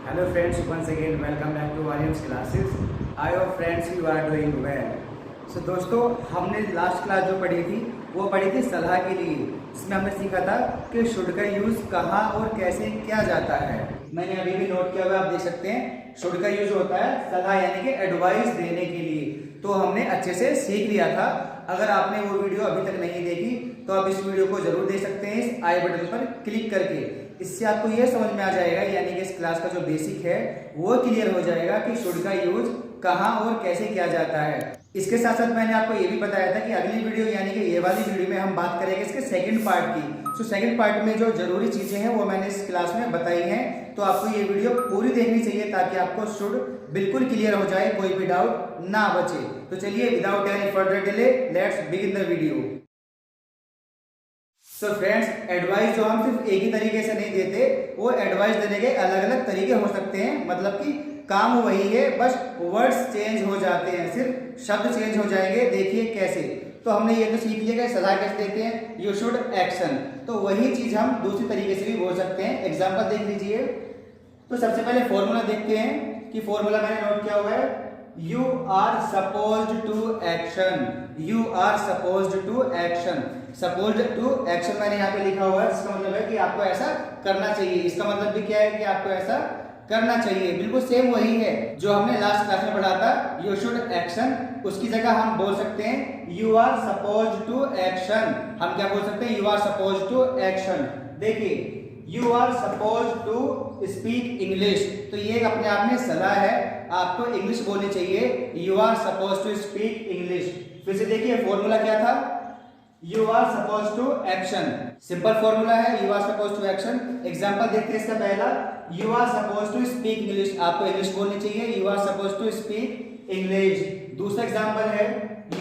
Hello friends, once again welcome back to Volumes classes. I hope friends you are doing well. So दोस्तों हमने last class जो पढ़ी थी वो पढ़ी थी सलाह के लिए, जिसमें हमने सीखा था कि शुड का यूज कहाँ और कैसे किया जाता है। मैंने अभी भी नोट किया हुआ आप देख सकते हैं। शुड का यूज होता है सलाह यानी कि एडवाइस देने के लिए, तो हमने अच्छे से सीख लिया था। अगर आपने वो वीडियो अभी तक नहीं देखी तो आप इस वीडियो को जरूर देख सकते हैं इस आई बटन पर क्लिक करके। इससे आपको ये समझ में आ जाएगा, यानी कि इस क्लास का जो बेसिक है वो क्लियर हो जाएगा कि शुड का यूज कहाँ और कैसे किया जाता है। इसके साथ साथ मैंने आपको ये भी बताया था कि अगली वीडियो यानी कि ये वाली वीडियो में हम बात करेंगे इसके सेकंड पार्ट की। तो सेकंड पार्ट में जो जरूरी चीजें हैं वो मैंने इस क्लास में बताई हैं, तो आपको ये वीडियो पूरी देखनी चाहिए ताकि आपको शुड बिल्कुल क्लियर हो जाए, कोई भी डाउट ना बचे। तो चलिए without any further delay let's begin the video. So friends, advice जो हम सिर्फ एक ही तरीके से नहीं देते, वो एडवाइस देने के अलग अलग तरीके हो सकते हैं। मतलब कि काम वही है, बस वर्ड्स चेंज हो जाते हैं, सिर्फ शब्द चेंज हो जाएंगे। देखिए कैसे। तो हमने ये तो सीख लिया कि सलाह कैसे देते हैं, यू शुड एक्शन। तो वही चीज हम दूसरी तरीके से भी बोल सकते हैं। एग्जाम्पल देख लीजिए। तो सबसे पहले फॉर्मूला देखते हैं कि फॉर्मूला मैंने नोट किया हुआ है, you are supposed to action. You are supposed to action. Supposed to action मैंने यहाँ पे लिखा हुआ है, जिसका मतलब है कि आपको ऐसा करना चाहिए। इसका मतलब भी क्या है कि आपको ऐसा करना चाहिए। बिल्कुल सेम वही है जो हमने लास्ट क्लास में पढ़ा था, यू शुड एक्शन। उसकी जगह हम बोल सकते हैं you are supposed to action. हम क्या बोल सकते हैं, you are supposed to action. देखिए, you are supposed to speak English, तो ये अपने आप में सलाह है, आपको इंग्लिश बोलनी चाहिए। You are supposed to speak English. फिर से देखिए फॉर्मूला क्या था, you are supposed to action. Simple formula है, you are supposed to action. Example देखते हैं इसका पहला, you are supposed to speak English. आपको इंग्लिश बोलनी चाहिए, you are supposed to speak English. दूसरा एग्जांपल है,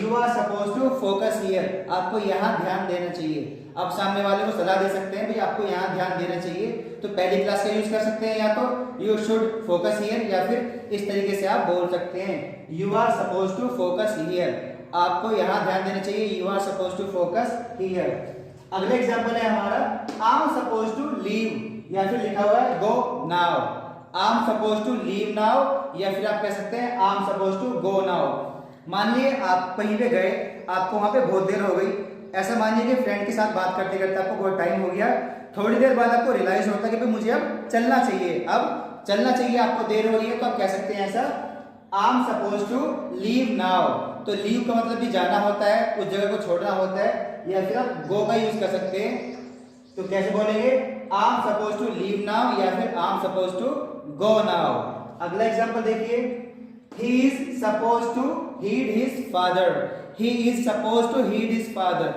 you are supposed to focus here. आपको यहाँ ध्यान देना चाहिए। आप सामने वाले को सलाह दे सकते हैं भाई आपको यहाँ ध्यान देना चाहिए, तो पहली क्लास का यूज कर सकते हैं, या तो यू शुड फोकस हियर, या फिर इस तरीके से आप बोल सकते हैं, you are supposed to focus here. आपको यहाँ ध्यान देना चाहिए, you are supposed to focus here. अगला एग्जांपल है हमारा, I am supposed to leave, या फिर लिखा हुआ है go now. I am supposed to leave now, या फिर आप कह सकते हैं I am supposed to go now. मान लिए आप कहीं पे गए, आपको वहां पे बहुत देर हो गई। ऐसा मानिए कि फ्रेंड के साथ बात करते करते आपको बहुत टाइम हो गया। थोड़ी देर बाद आपको रियलाइज होता है कि भाई मुझे अब चलना चाहिए, अब चलना चाहिए, आपको देर हो रही है, तो आप कह सकते हैं ऐसा, I am supposed to leave now. तो लीव का मतलब भी जाना होता है, उस जगह को छोड़ना होता है, या फिर आप गो का यूज कर सकते हैं। तो कैसे बोलेंगे, I am supposed to leave now, या फिर I am supposed to go now. अगला एग्जांपल देखिए, he is supposed to heed his father। he is supposed to heed his father।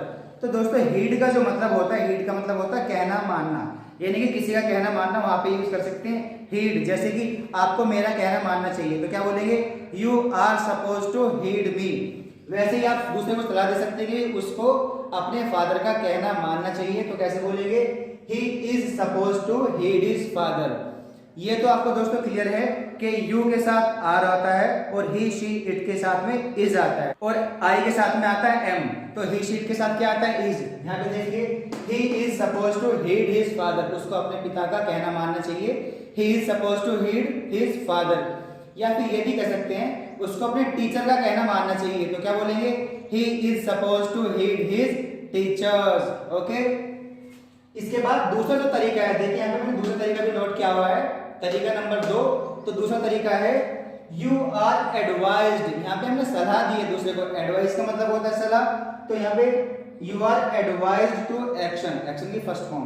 तो दोस्तों heed का जो मतलब होता है, heed का मतलब होता है कहना मानना, यानी कि किसी का कहना मानना, वहां पे यूज कर सकते हैं heed। जैसे कि आपको मेरा कहना मानना चाहिए, तो क्या बोलेंगे, you are supposed to heed me। वैसे ही आप दूसरे को सलाह दे सकते हैं कि उसको अपने फादर का कहना मानना चाहिए, तो कैसे बोलेंगे, he is supposed to heed his father। ये तो आपको दोस्तों क्लियर है कि यू के साथ आर आता है, और ही शी इट के साथ में इज आता है, और आई के साथ में आता है एम। तो ही शी इट के साथ क्या आता है, इज। यहाँ पे देखिए, he is supposed to heed his father. उसको अपने पिता का कहना मानना चाहिए, he is supposed to heed his father. या फिर ये भी कह सकते हैं, उसको अपने टीचर का कहना मानना चाहिए, तो क्या बोलेंगे, he is supposed to heed his teachers. Okay. इसके बाद दूसरा जो तरीका है, देखिए यहाँ पे मैंने दूसरा तरीका भी नोट किया हुआ है, तरीका नंबर 2। तो दूसरा तरीका है, यू आर एडवाइज्ड। यहाँ पे हमने सलाह दी है दूसरे को, एडवाइस का मतलब होता है सलाह। तो यहाँ पे you are advised to action, action की फर्स्ट फॉर्म।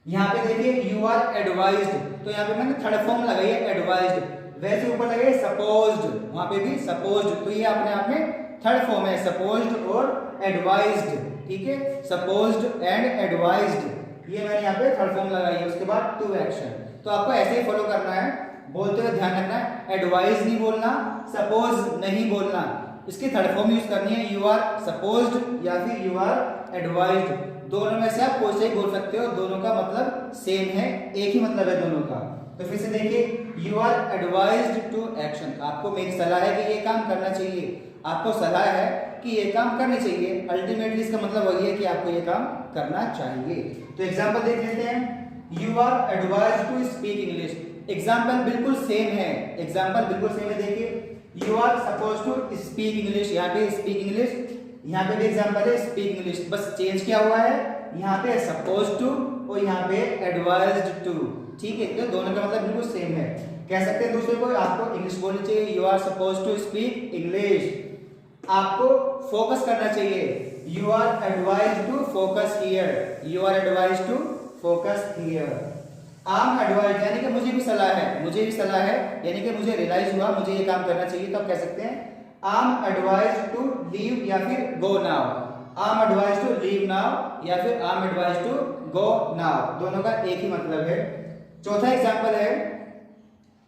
यहाँ पे देखिए यू आर एडवाइज्ड, तो यहाँ पे मैंने थर्ड फॉर्म लगाई है एडवाइज्ड। वैसे ऊपर लगे सपोज्ड, वहां पे भी सपोज्ड, तो ये अपने आप में थर्ड फॉर्म है, सपोज्ड और एडवाइज्ड। ठीक है, सपोज्ड एंड एडवाइज्ड, ये मैंने यहाँ पे थर्ड फॉर्म लगाई है। उसके बाद टू एक्शन। तो आपको ऐसे ही फॉलो करना है, बोलते हुए ध्यान रखना है, एडवाइज नहीं बोलना, सपोज नहीं बोलना। इसकी थर्ड फॉर्म यूज करनी है, यू आर सपोज्ड या फिर यू आर एडवाइज्ड। दोनों में से आप कोई से ही बोल सकते हो, दोनों का मतलब सेम है, एक ही मतलब है दोनों का। तो फिर से देखिए, you are advised to action. आपको मेरी सलाह है कि ये काम करना चाहिए, आपको सलाह है कि ये काम करनी चाहिए। अल्टीमेटली इसका मतलब वही है कि आपको ये काम करना चाहिए। तो एग्जांपल देख लेते हैं, you are advised to speak English. Example बिल्कुल सेम है, एग्जाम्पल बिल्कुल सेम है। देखिए you are suppose to speak English, यहाँ पे स्पीक इंग्लिश, यहाँ पे भी एग्जाम्पल है स्पीक इंग्लिश, बस चेंज क्या हुआ है, यहाँ पे सपोज टू और यहाँ पे एडवाइज्ड टू। ठीक है, तो दोनों का मतलब बिल्कुल सेम है। कह सकते हैं दूसरे को आपको इंग्लिश बोलनी चाहिए, you are suppose to speak English. आपको फोकस करना चाहिए, you are advised to focus here, you are advised to focus here. आम एडवाइज यानी कि मुझे भी सलाह है, मुझे भी सलाह है यानी कि मुझे रियलाइज हुआ मुझे ये काम करना चाहिए, तो आप कह सकते हैं आम एडवाइज टू लीव या फिर गो नाउ। आम एडवाइज टू लीव नाउ या फिर आम एडवाइज टू गो नाउ, दोनों का एक ही मतलब है। चौथा एग्जांपल है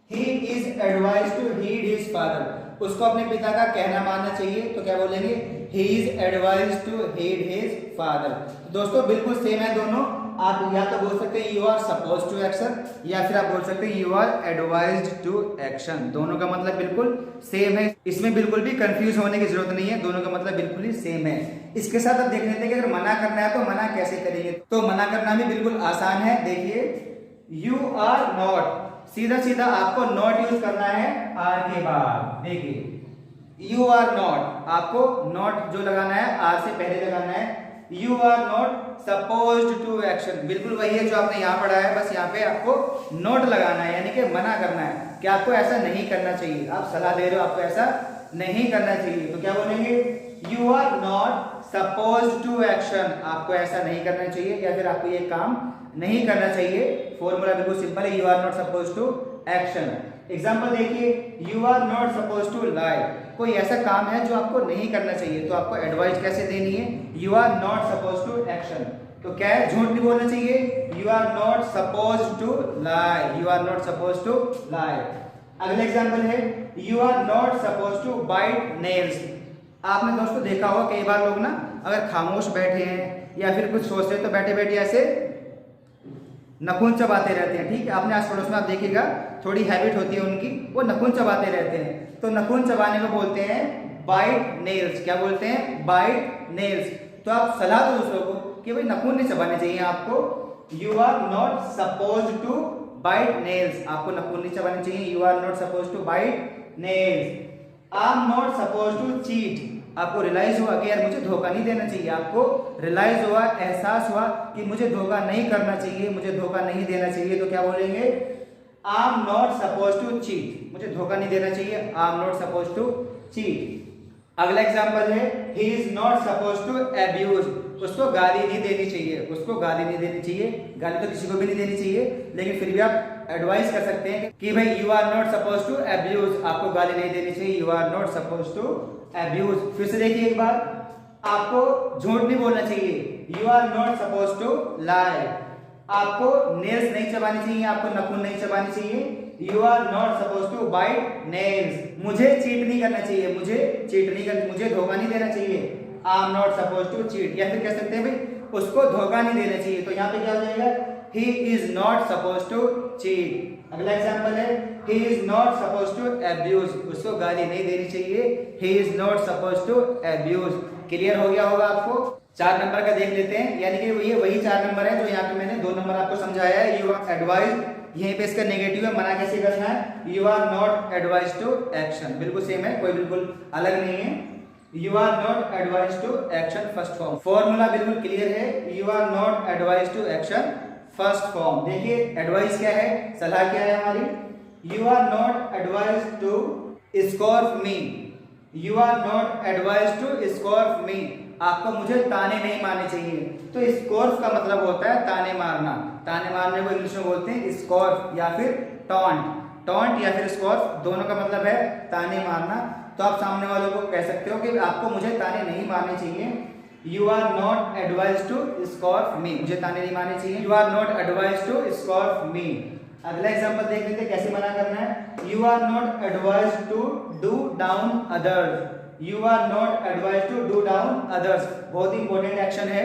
he is advise to heed his father, उसको अपने पिता का कहना मानना चाहिए, तो क्या बोलेंगे he is advise to heed his father. दोस्तों बिल्कुल सेम है दोनों, आप या तो बोल सकते हैं you are suppose to action या फिर आप बोल सकते हैं you are advised to action, दोनों का मतलब बिल्कुल सेम है, इसमें बिल्कुल भी कंफ्यूज होने की जरूरत नहीं है, दोनों का मतलब बिल्कुल ही सेम है। इसके साथ आप देख लेते हैं कि अगर मना करना है तो मना कैसे करेंगे, तो मना करना भी बिल्कुल आसान है। देखिए यू आर नॉट, सीधा सीधा आपको नॉट यूज करना है आर के बाद। देखिए यू आर नॉट, आपको नॉट जो लगाना है आर से पहले लगाना है, you are not supposed to action, बिल्कुल वही है जो आपने यहाँ पढ़ा है, बस यहाँ पे आपको नोट लगाना है यानी कि मना करना है कि आपको ऐसा नहीं करना चाहिए, आप सलाह दे रहे हो आपको ऐसा नहीं करना चाहिए, तो क्या बोलेंगे you are not supposed to action, आपको ऐसा नहीं करना चाहिए या फिर आपको ये काम नहीं करना चाहिए। फॉर्मूला बिल्कुल सिंपल है, you are not supposed to action. Example देखिए you are not suppose to lie, कोई ऐसा काम है जो आपको नहीं करना चाहिए, तो आपको एडवाइस कैसे देनी है, you are not suppose to action, तो क्या है झूठ नहीं बोलना चाहिए, you are not suppose to lie, you are not suppose to lie. अगला एग्जाम्पल है you are not suppose to bite nails. आपने दोस्तों देखा होगा कई बार लोग ना अगर खामोश बैठे हैं या फिर कुछ सोचते हैं तो बैठे बैठे ऐसे नखून चबाते रहते हैं। ठीक है, आपने आस पड़ोस में आप देखिएगा थोड़ी हैबिट होती है उनकी, वो नखून चबाते रहते हैं, तो नखून चबाने को बोलते हैं बाइट नेल्स। क्या बोलते हैं, बाइट नेल्स। तो आप सलाह दो दूसरों को कि भाई नखून नहीं चबाने चाहिए आपको, you are not suppose to bite nails, आपको नखून नहीं चबाने चाहिए, you are not suppose to bite nails. I am not suppose to cheat, आपको रियलाइज हुआ कि यार मुझे धोखा नहीं देना चाहिए, आपको रियलाइज हुआ, एहसास हुआ कि मुझे धोखा नहीं करना चाहिए, मुझे धोखा नहीं देना चाहिए, तो क्या बोलेंगे I am not suppose to cheat, मुझे धोखा नहीं देना चाहिए, I am not suppose to cheat. अगला एग्जांपल है he is not suppose to abuse, उसको गाली नहीं देनी चाहिए, उसको गाली नहीं देनी चाहिए, गाली तो किसी को भी नहीं देनी चाहिए, लेकिन फिर भी आप एडवाइस कर सकते हैं कि भाई you are not suppose to abuse, आपको गाली नहीं देनी चाहिए, you are not suppose to abuse. फिर से देखिए एक बार, आपको झूठ नहीं बोलना चाहिए, you are not suppose to lie, आपको नेल्स नहीं चबानी चाहिए, आपको नखून नहीं चबानी चाहिए, you are not suppose to bite nails, मुझे चीट नहीं करना चाहिए, मुझे चीट नहीं करना, मुझे धोखा नहीं देना चाहिए, I am not suppose to cheat. या फिर कह सकते हैं भाई उसको धोखा नहीं देना चाहिए, तो यहाँ पे क्या हो जाएगा he is not suppose to cheat. अगला एग्जांपल है he is not suppose to abuse, उसको गाली नहीं देनी चाहिए, he is not suppose to abuse. Clear हो गया होगा आपको। 4 नंबर का देख लेते हैं, यानी कि ये वही 4 नंबर है जो यहाँ पे मैंने 2 नंबर आपको समझाया है, यू आर एडवाइज, यहीं पे इसका नेगेटिव है, मना कैसे करना है, you are not advise to action, बिल्कुल सेम है, कोई बिल्कुल अलग नहीं है, you are not advise to action first form. Formula बिल्कुल क्लियर है, you are not advise to action first form. देखिए एडवाइस क्या है, सलाह क्या है हमारी, you are not advise to score me, you are not advise to score me, आपको मुझे ताने नहीं मारने चाहिए। तो स्कोर्फ का मतलब होता है ताने मारना, ताने मारने को इंग्लिश में बोलते हैं स्कोर्फ या फिर टॉन्ट, टॉन्ट या फिर स्कोर्फ, दोनों का मतलब है ताने मारना। तो आप सामने वालों को कह सकते हो कि आपको मुझे ताने नहीं मारने चाहिए, you are not advise to scoff me, मुझे ताने नहीं मारने चाहिए, you are not advise to scoff me. अगला एग्जांपल देख लेते हैं कैसे मना करना है, you are not advise to do down others, you are not advise to do down others, बहुत ही इंपॉर्टेंट एक्शन है।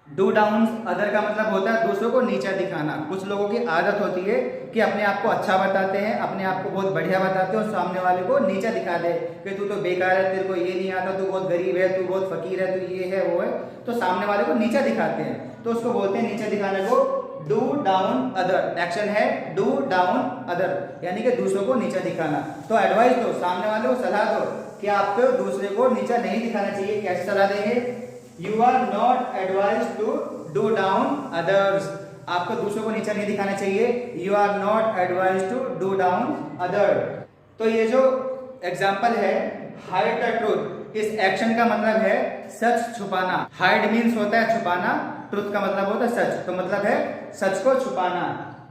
डू डाउन अदर का मतलब होता है दूसरों को नीचा दिखाना। कुछ लोगों की आदत होती है कि अपने आप को अच्छा बताते हैं, अपने आप को बहुत बढ़िया बताते हैं और सामने वाले को नीचा दिखा दे कि तू तो बेकार है, तेरे को ये नहीं आता, तू बहुत गरीब है, तू बहुत फकीर है, तू ये है वो है, तो सामने वाले को नीचा दिखाते हैं, तो उसको बोलते हैं नीचा दिखाने को डू डाउन अदर, एक्शन है डू डाउन अदर, यानी कि दूसरों को नीचा दिखाना। तो एडवाइस दो, सामने वाले को सलाह दो कि आपको दूसरे को नीचा नहीं दिखाना चाहिए। कैसे सलाह देंगे? You are not advise to do down others, आपको दूसरों को नीचा नहीं दिखाना चाहिए। You are not advise to do down other. तो ये जो एग्जाम्पल है हाइड द ट्रूथ, इस एक्शन का मतलब है सच छुपाना। हाइड मीन्स होता है छुपाना, ट्रूथ का मतलब होता है सच, तो मतलब है सच को छुपाना।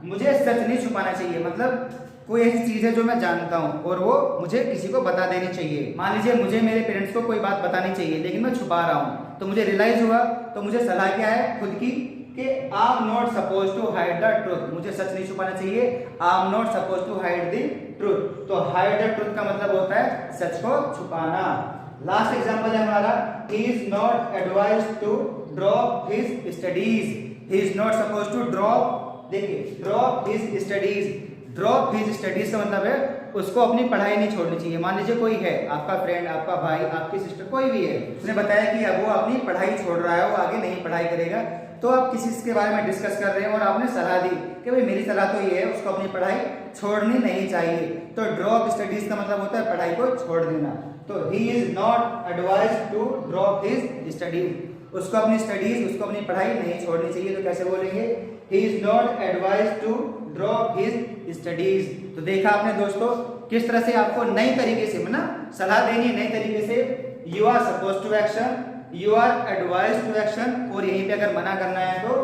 मुझे सच नहीं छुपाना चाहिए, मतलब कोई ऐसी चीज है जो मैं जानता हूँ और वो मुझे किसी को बता देनी चाहिए। मान लीजिए मुझे मेरे पेरेंट्स को कोई बात बतानी चाहिए लेकिन मैं छुपा रहा हूँ, तो मुझे रियलाइज हुआ, तो मुझे सलाह क्या है खुद की कि I am not suppose to hide the truth, मुझे सच नहीं छुपाना चाहिए। I am not suppose to hide the truth, तो हाइड द ट्रूथ का मतलब होता है सच को छुपाना। लास्ट एग्जांपल है हमारा, he is not advised to drop his studies, he is not suppose to drop, देखिए drop his studies, drop his studies का मतलब है उसको अपनी पढ़ाई नहीं छोड़नी चाहिए। मान लीजिए कोई है आपका फ्रेंड, आपका भाई, आपकी सिस्टर, कोई भी है, उसने बताया कि अब वो अपनी पढ़ाई छोड़ रहा है, वो आगे नहीं पढ़ाई करेगा, तो आप किसी के बारे में डिस्कस कर रहे हैं और आपने सलाह दी कि भाई मेरी सलाह तो ये है उसको अपनी पढ़ाई छोड़नी नहीं चाहिए। तो ड्रॉप स्टडीज का मतलब होता है पढ़ाई को छोड़ देना। तो he is not advised to drop his studies, उसको अपनी स्टडीज, उसको अपनी पढ़ाई नहीं छोड़नी चाहिए। तो कैसे बोलेंगे? He is not advised to drop his studies. तो देखा आपने दोस्तों किस तरह से आपको नई तरीके से ना सलाह देनी है, नई तरीके से। You are suppose to action, you are advised to action, और यहीं पे अगर मना करना है तो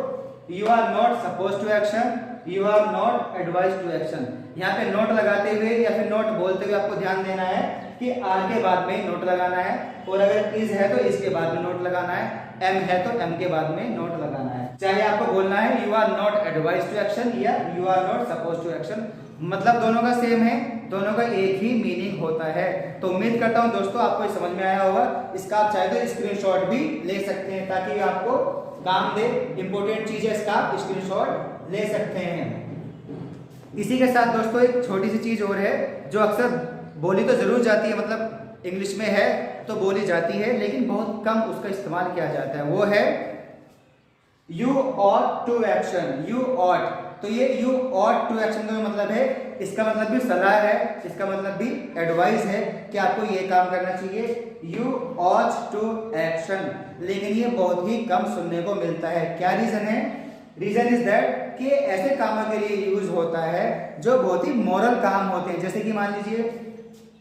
you are not suppose to action, you are not advised to action. यहाँ पे नोट लगाते हुए या फिर नोट बोलते हुए आपको ध्यान देना है कि आर के बाद में नोट लगाना है, और अगर इज है तो इस के बाद में नोट लगाना है, एम है तो एम के बाद में नोट लगाना है। चाहे आपको बोलना है you are not advised to action या you are not suppose to action, मतलब दोनों का सेम है, दोनों का एक ही मीनिंग होता है। तो उम्मीद करता हूं दोस्तों आपको समझ में आया होगा। इसका आप चाहे तो स्क्रीनशॉट भी ले सकते हैं ताकि आपको काम दे, इंपॉर्टेंट चीज है, इसका आप स्क्रीनशॉट ले सकते हैं। इसी के साथ दोस्तों एक छोटी सी चीज और है जो अक्सर बोली तो जरूर जाती है, मतलब इंग्लिश में है तो बोली जाती है लेकिन बहुत कम उसका इस्तेमाल किया जाता है, वो है you ought to action. You ought, तो ये यू ऑट टू एक्शन का मतलब है, इसका मतलब भी सलाह है, इसका मतलब भी एडवाइस है कि आपको ये काम करना चाहिए, यू ऑट टू एक्शन। लेकिन ये बहुत ही कम सुनने को मिलता है। क्या रीजन है? रीजन इज दैट कि ऐसे कामों के लिए यूज होता है जो बहुत ही मॉरल काम होते हैं। जैसे कि मान लीजिए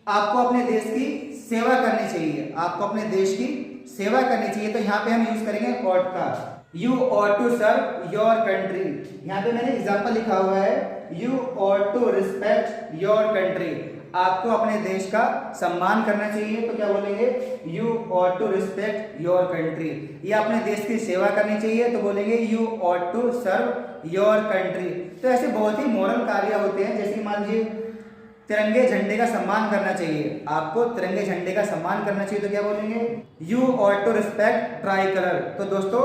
आपको अपने देश की सेवा करनी चाहिए, आपको अपने देश की सेवा करनी चाहिए, तो यहाँ पे हम यूज करेंगे ऑट का। You ought to serve your country, यहाँ पे मैंने एग्जाम्पल लिखा हुआ है you ought to respect your country, आपको अपने देश का सम्मान करना चाहिए, तो क्या बोलेंगे? You ought to respect your country. या अपने देश की सेवा करनी चाहिए तो बोलेंगे you ought to serve your country. तो ऐसे बहुत ही मॉरल कार्य होते हैं, जैसे मान लीजिए तिरंगे झंडे का सम्मान करना चाहिए, आपको तिरंगे झंडे का सम्मान करना चाहिए, तो क्या बोलेंगे? You ought to respect tricolour. तो दोस्तों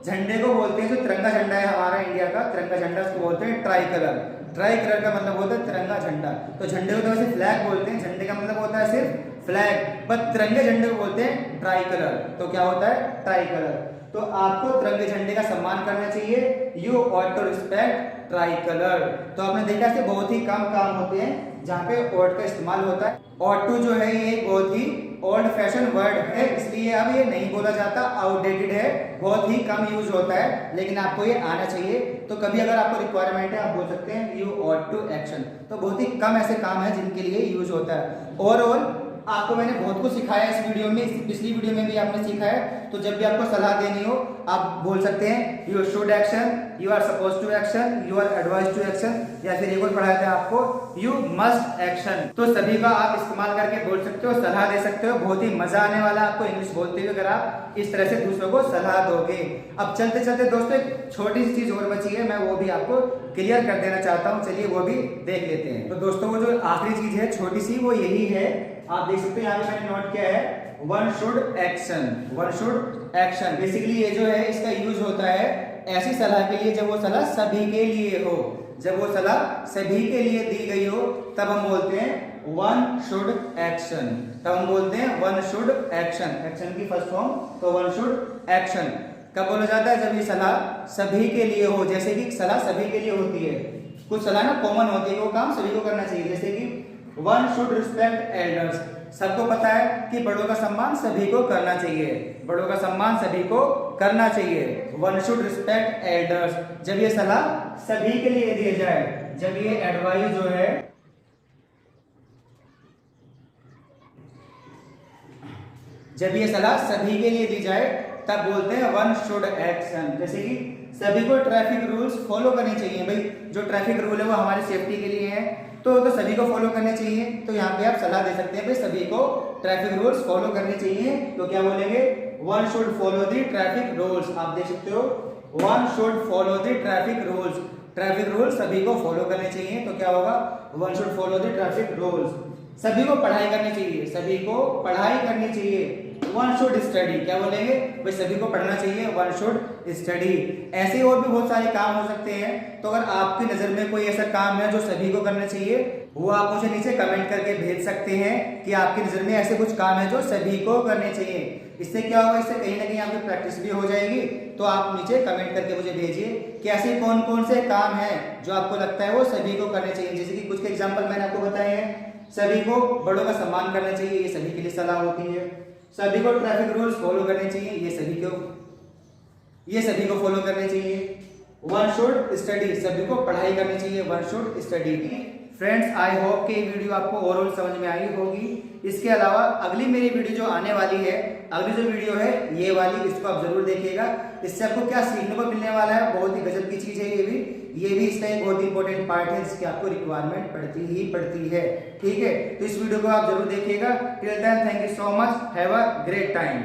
झंडे को बोलते हैं, जो तिरंगा झंडा है हमारा इंडिया का तिरंगा झंडा, उसको बोलते हैं ट्राई कलर। ट्राई कलर का मतलब होता है तिरंगा झंडा। तो झंडे को तो वैसे फ्लैग बोलते हैं, झंडे का मतलब होता है सिर्फ फ्लैग, बट तिरंगे झंडे को बोलते हैं ट्राई कलर। तो क्या होता है? Tricolour. तो आपको तिरंगे झंडे का सम्मान करना चाहिए, you ought to respect tricolour. तो आपने देखा कि बहुत ही कम काम होते हैं जहाँ पे ऑट का इस्तेमाल होता है। ऑट टू जो है ये बहुत ही ओल्ड फैशन वर्ड है, इसलिए अब ये नहीं बोला जाता, आउटडेटेड है, बहुत ही कम यूज होता है, लेकिन आपको ये आना चाहिए। तो कभी अगर आपको रिक्वायरमेंट है आप बोल सकते हैं यू ऑट टू एक्शन। तो बहुत ही कम ऐसे काम है जिनके लिए यूज होता है। ओवरऑल आपको मैंने बहुत कुछ सिखाया इस वीडियो में, पिछली वीडियो में भी आपने सीखा है। तो जब भी आपको सलाह देनी हो आप बोल सकते हैं you should action, you are suppose to action, you are advise to action, या फिर एक और पढ़ाया था आपको यू मस्ट एक्शन। तो सभी का आप इस्तेमाल करके बोल सकते हो, सलाह दे सकते हो। बहुत ही मजा आने वाला आपको इंग्लिश बोलते हुए अगर आप इस तरह से दूसरों को सलाह दोगे। अब चलते चलते दोस्तों एक छोटी सी चीज और बची है, मैं वो भी आपको क्लियर कर देना चाहता हूँ, चलिए वो भी देख लेते हैं। तो दोस्तों वो जो आखिरी चीज है छोटी सी, वो यही है, आप देख सकते हैं यहाँ पे मैंने नोट किया है one should action. One should action basically ये जो है इसका यूज होता है ऐसी सलाह के लिए जब वो सलाह सभी के लिए हो, जब वो सलाह सभी के लिए दी गई हो तब हम बोलते हैं वन शुड एक्शन, तब हम बोलते हैं वन शुड एक्शन। एक्शन की फर्स्ट फॉर्म तो वन शुड एक्शन। कब बोला जाता है? जब ये सलाह सभी के लिए हो। जैसे कि सलाह सभी के लिए होती है, कुछ सलाह ना कॉमन होती है, वो काम सभी को करना चाहिए। जैसे कि वन शुड रिस्पेक्ट एल्डर्स, सबको पता है कि बड़ों का सम्मान सभी को करना चाहिए, बड़ों का सम्मान सभी को करना चाहिए। वन शुड रिस्पेक्ट एल्डर्स, जब ये सलाह सभी के लिए दी जाए, जब ये एडवाइस जो है, जब ये सलाह सभी के लिए दी जाए तब बोलते हैं वन शुड एक्शन। जैसे कि सभी को ट्रैफिक रूल्स फॉलो करने चाहिए। भाई जो ट्रैफिक रूल है वो हमारी सेफ्टी के लिए है, तो सभी को फॉलो करने चाहिए। तो यहाँ पे आप सलाह दे सकते हैं भाई सभी को ट्रैफिक रूल्स फॉलो करने चाहिए। तो क्या बोलेंगे? One should follow the traffic rules. आप देख सकते हो one should follow the traffic rules, traffic rules सभी को फॉलो करने चाहिए। तो क्या होगा? One should follow the traffic rules. सभी को पढ़ाई करनी चाहिए, सभी को पढ़ाई करनी चाहिए। वन शुड स्टडी, क्या बोलेंगे? भाई सभी को पढ़ना चाहिए, वन शुड स्टडी। ऐसे और भी बहुत सारे काम हो सकते हैं। तो अगर आपकी नजर में कोई ऐसा काम है जो सभी को करना चाहिए, वो आप मुझे नीचे कमेंट करके भेज सकते हैं कि आपकी नजर में ऐसे कुछ काम है जो सभी को करने चाहिए। इससे क्या होगा? इससे कहीं ना कहीं आपकी प्रैक्टिस भी हो जाएगी। तो आप नीचे कमेंट करके मुझे भेजिए कि ऐसे कौन कौन से काम है जो आपको लगता है वो सभी को करने चाहिए। जैसे कि कुछ के एग्जाम्पल मैंने आपको बताए हैं। सभी को बड़ों का सम्मान करना चाहिए, ये सभी के लिए सलाह होती है। सभी को ट्रैफिक रूल्स फॉलो करने चाहिए, ये सभी को फॉलो करने चाहिए। वन शुड स्टडी, सभी को पढ़ाई करनी चाहिए, one should study. Friends, I hope कि ये वीडियो आपको ओवरऑल समझ में आई होगी। इसके अलावा अगली मेरी वीडियो जो आने वाली है, अगली जो वीडियो है ये वाली, इसको आप जरूर देखिएगा। इससे आपको क्या सीखने को मिलने वाला है, बहुत ही गजब की चीज है ये भी इसका एक बहुत इंपॉर्टेंट पार्ट है जिसकी आपको रिक्वायरमेंट पड़ती है। ठीक है, तो इस वीडियो को आप जरूर देखिएगा। Till then, thank you so much, have a great time.